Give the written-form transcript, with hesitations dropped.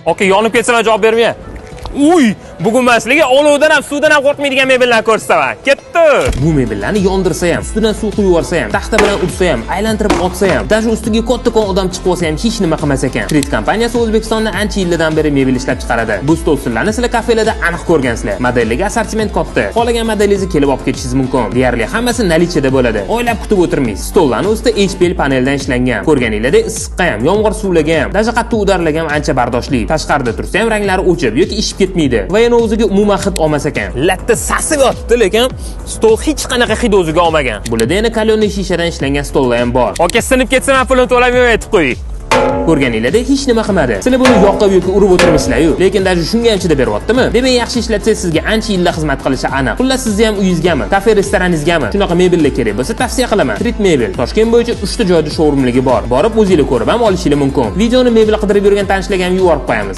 Aka yonib ketsa javob bermay. Uy, bugun maslaga olovdan ham, suvdan ham qo'rqmaydigan mebellar ko'rsataman. Ketdi. Bu mebellarni yondirsa ham, ustidan suv quyib yuborsa ham, taxta bilan ursa ham, aylantirib otsa ham, даже ustiga kattakon odam chiqib olsa ham hech nima qilmas ekan. Trit kompaniyasi O'zbekistonda ancha yillardan beri mebel ishlab chiqaradi. Bu stol usullarni sizlar kafelarda aniq ko'rgansizlar. Modelliga assortiment katta. Xohlagan modelingizni kelib olib ketishingiz mumkin. Deyarli hammasi nalichada bo'ladi. Oylab kutib o'tirmaysiz. Stollarning ustida HPL paneldan ishlangan. Ko'rganinglardek issiqqa ham, yomg'ir suvlarga ham, даже qattiq udarlarga ham ancha bardoshli. Tashqarida tursa ham ranglari o'chib yoki ishib ketmaydi. Va yana o'ziga umuman hid olmas ekan. Latta sasib yotdi, lekin stol hech qanaqa hid o'ziga olmagan. Bularda yana kalyonli shishadan ishlangan stollar ham bor. Aka sinib ketsa ham pulini to'lamayman aytib qo'y. Ko'rganinglarda hech nima qilmadi. Sizlar buni yoqib yoki urib o'tirmisizlar-yu, lekin даже shunga ham chidab beryaptimi? Demak, yaxshi ishlatsangiz sizga ancha yillar xizmat qilishi aniq. Xullas, sizni ham uyingizgami, kafe restoraningizgami shunaqa mebellar kerak bo'lsa, tavsiya qilaman. Trit Mebel Toshkent bo'yicha 3 ta joyda showroomligi bor. Borib o'zingizlar ko'rib ham olishingiz mumkin. Videoni mebel qidirib yurgan tanishlarga ham yuborib qo'yamiz.